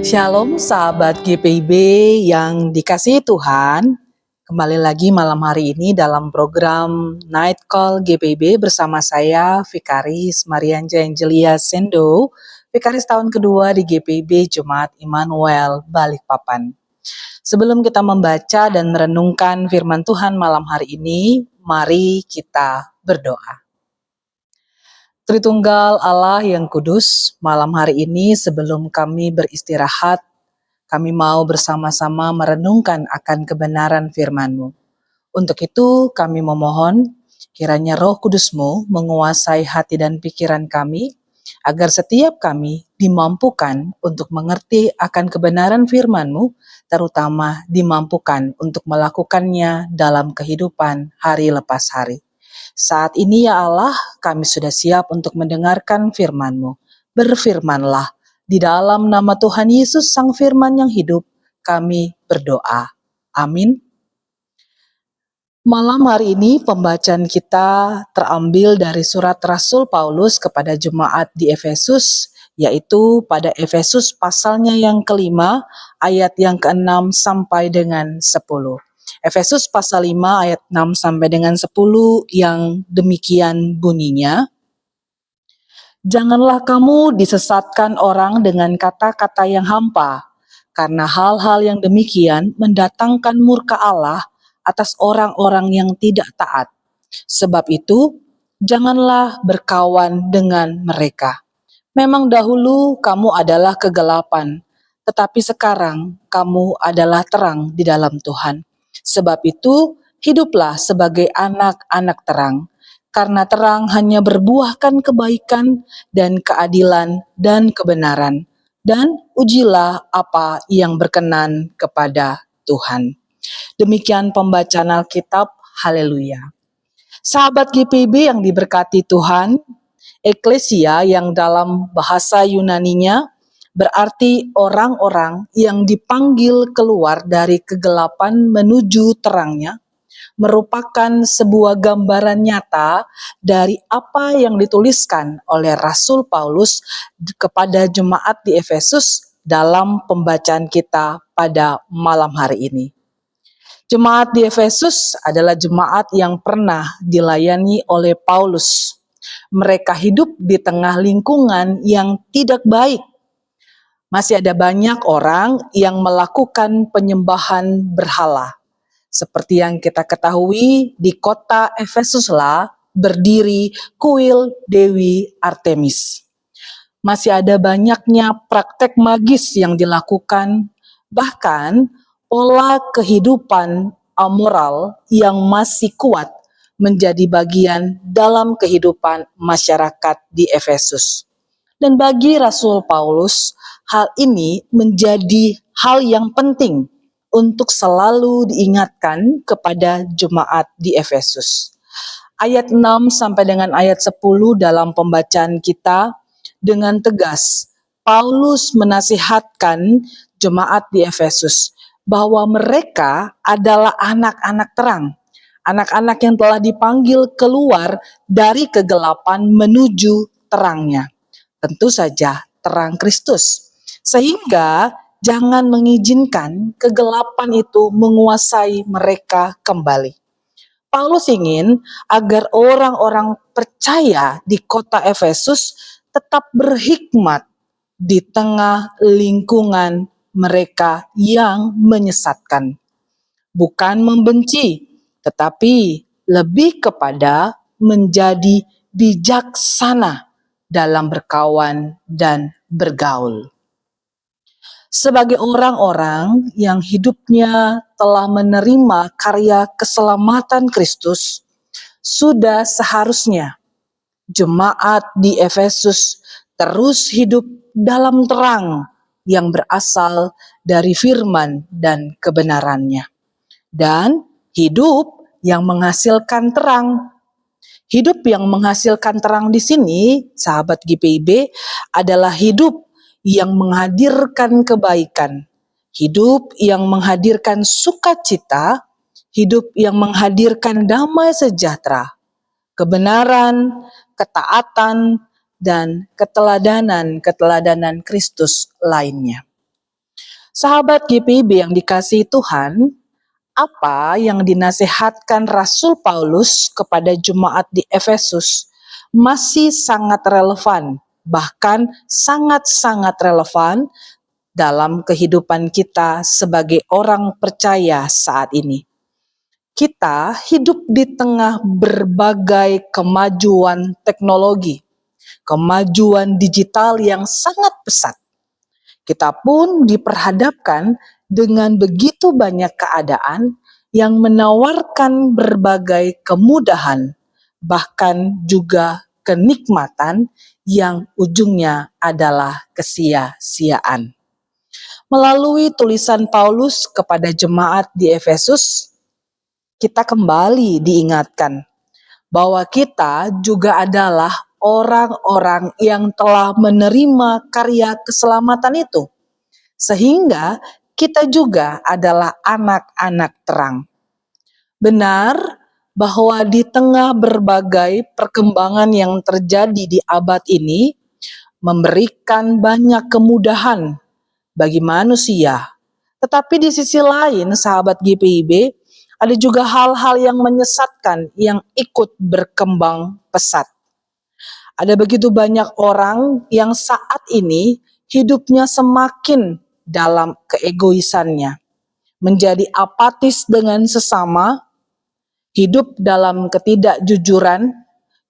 Shalom sahabat GPIB yang dikasihi Tuhan. Kembali lagi malam hari ini dalam program Night Call GPIB bersama saya Vikaris Marianja Angelia Sendo, Vikaris tahun kedua di GPIB Jemaat Immanuel Balikpapan. Sebelum kita membaca dan merenungkan firman Tuhan malam hari ini, mari kita berdoa. Tritunggal Allah yang kudus, malam hari ini sebelum kami beristirahat, kami mau bersama-sama merenungkan akan kebenaran firman-Mu. Untuk itu kami memohon kiranya Roh Kudus-Mu menguasai hati dan pikiran kami, agar setiap kami dimampukan untuk mengerti akan kebenaran firman-Mu, terutama dimampukan untuk melakukannya dalam kehidupan hari lepas hari. Saat ini ya Allah, kami sudah siap untuk mendengarkan firman-Mu. Berfirmanlah, di dalam nama Tuhan Yesus Sang Firman yang hidup, kami berdoa. Amin. Malam hari ini pembacaan kita terambil dari surat Rasul Paulus kepada jemaat di Efesus, yaitu pada Efesus pasalnya yang kelima, ayat yang ke-6 sampai dengan 10. Efesus pasal 5 ayat 6 sampai dengan 10 yang demikian bunyinya. Janganlah kamu disesatkan orang dengan kata-kata yang hampa, karena hal-hal yang demikian mendatangkan murka Allah atas orang-orang yang tidak taat. Sebab itu, janganlah berkawan dengan mereka. Memang dahulu kamu adalah kegelapan, tetapi sekarang kamu adalah terang di dalam Tuhan. Sebab itu, hiduplah sebagai anak-anak terang, karena terang hanya berbuahkan kebaikan dan keadilan dan kebenaran, dan ujilah apa yang berkenan kepada Tuhan. Demikian pembacaan Alkitab, haleluya. Sahabat GPIB yang diberkati Tuhan, eklesia yang dalam bahasa Yunaninya berarti orang-orang yang dipanggil keluar dari kegelapan menuju terangnya, merupakan sebuah gambaran nyata dari apa yang dituliskan oleh Rasul Paulus kepada jemaat di Efesus dalam pembacaan kita pada malam hari ini. Jemaat di Efesus adalah jemaat yang pernah dilayani oleh Paulus. Mereka hidup di tengah lingkungan yang tidak baik. Masih ada banyak orang yang melakukan penyembahan berhala. Seperti yang kita ketahui, di kota Efesuslah berdiri kuil Dewi Artemis. Masih ada banyaknya praktek magis yang dilakukan, bahkan pola kehidupan amoral yang masih kuat menjadi bagian dalam kehidupan masyarakat di Efesus. Dan bagi Rasul Paulus, hal ini menjadi hal yang penting untuk selalu diingatkan kepada jemaat di Efesus. Ayat 6 sampai dengan ayat 10 dalam pembacaan kita, dengan tegas Paulus menasihatkan jemaat di Efesus bahwa mereka adalah anak-anak terang, anak-anak yang telah dipanggil keluar dari kegelapan menuju terangnya. Tentu saja terang Kristus. Sehingga jangan mengizinkan kegelapan itu menguasai mereka kembali. Paulus ingin agar orang-orang percaya di kota Efesus tetap berhikmat di tengah lingkungan mereka yang menyesatkan. Bukan membenci, tetapi lebih kepada menjadi bijaksana dalam berkawan dan bergaul. Sebagai orang-orang yang hidupnya telah menerima karya keselamatan Kristus, sudah seharusnya jemaat di Efesus terus hidup dalam terang yang berasal dari firman dan kebenarannya. Dan hidup yang menghasilkan terang. Hidup yang menghasilkan terang di sini, sahabat GPIB, adalah hidup yang menghadirkan kebaikan, hidup yang menghadirkan sukacita, hidup yang menghadirkan damai sejahtera, kebenaran, ketaatan, dan keteladanan Kristus lainnya. Sahabat GPIB yang dikasihi Tuhan, apa yang dinasihatkan Rasul Paulus kepada jemaat di Efesus masih sangat relevan, bahkan sangat-sangat relevan dalam kehidupan kita sebagai orang percaya saat ini. Kita hidup di tengah berbagai kemajuan teknologi, kemajuan digital yang sangat pesat. Kita pun diperhadapkan dengan begitu banyak keadaan yang menawarkan berbagai kemudahan, bahkan juga kenikmatan yang ujungnya adalah kesia-siaan. Melalui tulisan Paulus kepada jemaat di Efesus, kita kembali diingatkan bahwa kita juga adalah orang-orang yang telah menerima karya keselamatan itu, sehingga kita juga adalah anak-anak terang. Benar bahwa di tengah berbagai perkembangan yang terjadi di abad ini, memberikan banyak kemudahan bagi manusia. Tetapi di sisi lain, sahabat GPIB, ada juga hal-hal yang menyesatkan yang ikut berkembang pesat. Ada begitu banyak orang yang saat ini hidupnya semakin dalam keegoisannya, menjadi apatis dengan sesama, hidup dalam ketidakjujuran,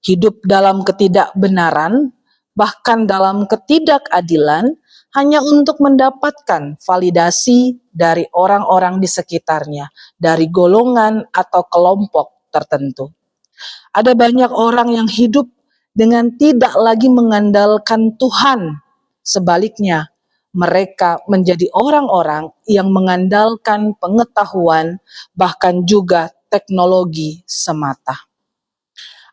hidup dalam ketidakbenaran, bahkan dalam ketidakadilan, hanya untuk mendapatkan validasi dari orang-orang di sekitarnya, dari golongan atau kelompok tertentu. Ada banyak orang yang hidup dengan tidak lagi mengandalkan Tuhan. Sebaliknya, mereka menjadi orang-orang yang mengandalkan pengetahuan, bahkan juga teknologi semata.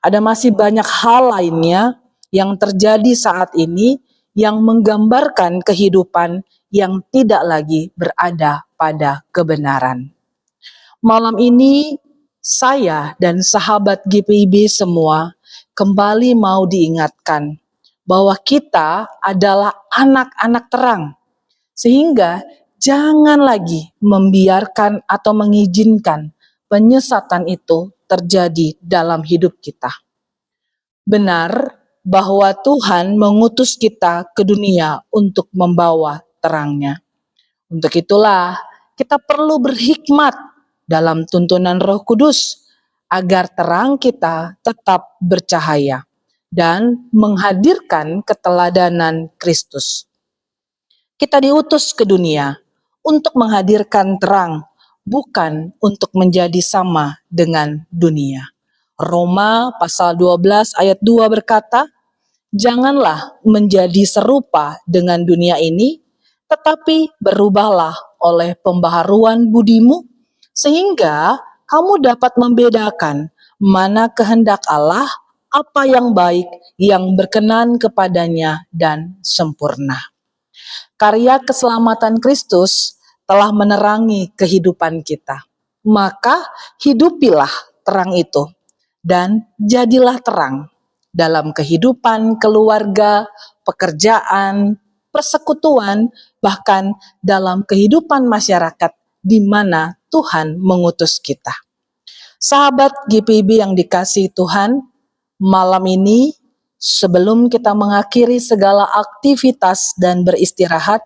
Ada masih banyak hal lainnya yang terjadi saat ini yang menggambarkan kehidupan yang tidak lagi berada pada kebenaran. Malam ini saya dan sahabat GPIB semua kembali mau diingatkan bahwa kita adalah anak-anak terang, sehingga jangan lagi membiarkan atau mengizinkan penyesatan itu terjadi dalam hidup kita. Benar bahwa Tuhan mengutus kita ke dunia untuk membawa terangnya. Untuk itulah kita perlu berhikmat dalam tuntunan Roh Kudus agar terang kita tetap bercahaya dan menghadirkan keteladanan Kristus. Kita diutus ke dunia untuk menghadirkan terang, bukan untuk menjadi sama dengan dunia. Roma pasal 12 ayat 2 berkata, "Janganlah menjadi serupa dengan dunia ini, tetapi berubahlah oleh pembaharuan budimu, sehingga kamu dapat membedakan mana kehendak Allah, apa yang baik, yang berkenan kepadanya, dan sempurna." Karya keselamatan Kristus telah menerangi kehidupan kita. Maka hidupilah terang itu dan jadilah terang dalam kehidupan keluarga, pekerjaan, persekutuan, bahkan dalam kehidupan masyarakat di mana Tuhan mengutus kita. Sahabat GPIB yang dikasihi Tuhan, malam ini sebelum kita mengakhiri segala aktivitas dan beristirahat,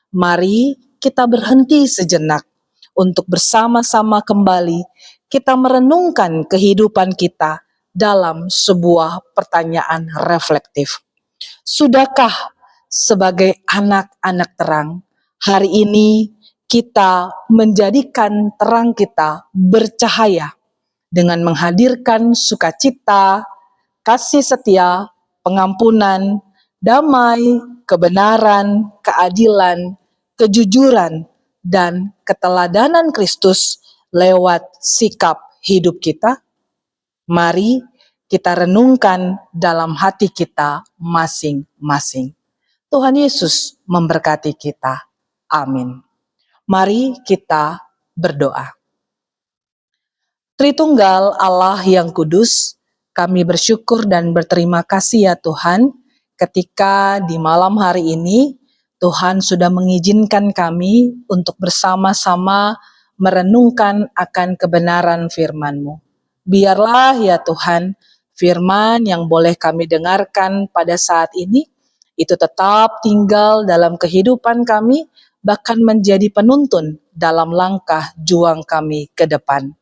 mari kita berhenti sejenak untuk bersama-sama kembali kita merenungkan kehidupan kita dalam sebuah pertanyaan reflektif. Sudahkah sebagai anak-anak terang, hari ini kita menjadikan terang kita bercahaya dengan menghadirkan sukacita, kasih setia, pengampunan, damai, kebenaran, keadilan, kejujuran, dan keteladanan Kristus lewat sikap hidup kita? Mari kita renungkan dalam hati kita masing-masing. Tuhan Yesus memberkati kita. Amin. Mari kita berdoa. Tritunggal Allah yang kudus, kami bersyukur dan berterima kasih ya Tuhan, ketika di malam hari ini Tuhan sudah mengizinkan kami untuk bersama-sama merenungkan akan kebenaran firman-Mu. Biarlah ya Tuhan, firman yang boleh kami dengarkan pada saat ini, itu tetap tinggal dalam kehidupan kami, bahkan menjadi penuntun dalam langkah juang kami ke depan.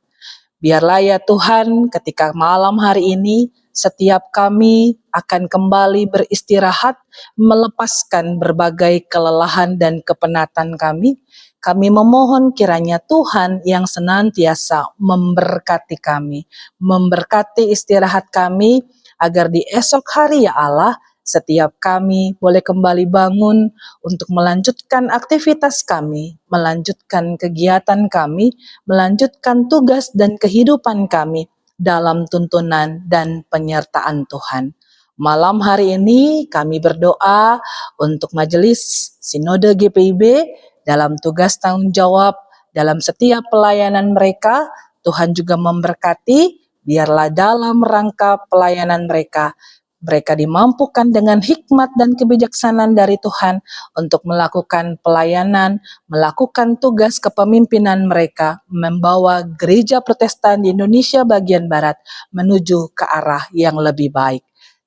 Biarlah ya Tuhan, ketika malam hari ini, setiap kami akan kembali beristirahat, melepaskan berbagai kelelahan dan kepenatan kami. Kami memohon kiranya Tuhan yang senantiasa memberkati kami, memberkati istirahat kami, agar di esok hari ya Allah, setiap kami boleh kembali bangun untuk melanjutkan aktivitas kami, melanjutkan kegiatan kami, melanjutkan tugas dan kehidupan kami dalam tuntunan dan penyertaan Tuhan. Malam hari ini kami berdoa untuk Majelis Sinode GPIB dalam tugas tanggung jawab dalam setiap pelayanan mereka. Tuhan juga memberkati, biarlah dalam rangka pelayanan mereka dimampukan dengan hikmat dan kebijaksanaan dari Tuhan untuk melakukan pelayanan, melakukan tugas kepemimpinan mereka, membawa gereja Protestan di Indonesia bagian Barat menuju ke arah yang lebih baik.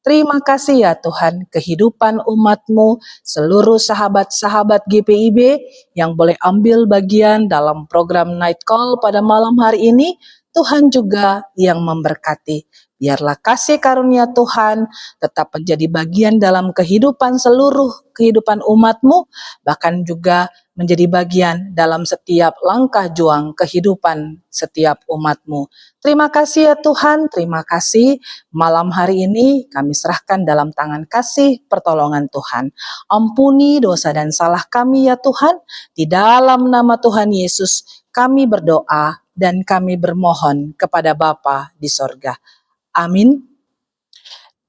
Terima kasih ya Tuhan, kehidupan umat-Mu, seluruh sahabat-sahabat GPIB yang boleh ambil bagian dalam program Night Call pada malam hari ini, Tuhan juga yang memberkati. Biarlah kasih karunia Tuhan tetap menjadi bagian dalam seluruh kehidupan umat-Mu, bahkan juga menjadi bagian dalam setiap langkah juang kehidupan setiap umat-Mu. Terima kasih ya Tuhan, terima kasih. Malam hari ini kami serahkan dalam tangan kasih pertolongan Tuhan. Ampuni dosa dan salah kami ya Tuhan, di dalam nama Tuhan Yesus kami berdoa dan kami bermohon kepada Bapa di sorga. Amin.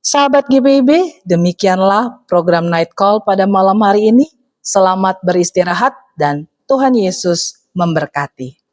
Sahabat GPIB, demikianlah program Night Call pada malam hari ini. Selamat beristirahat dan Tuhan Yesus memberkati.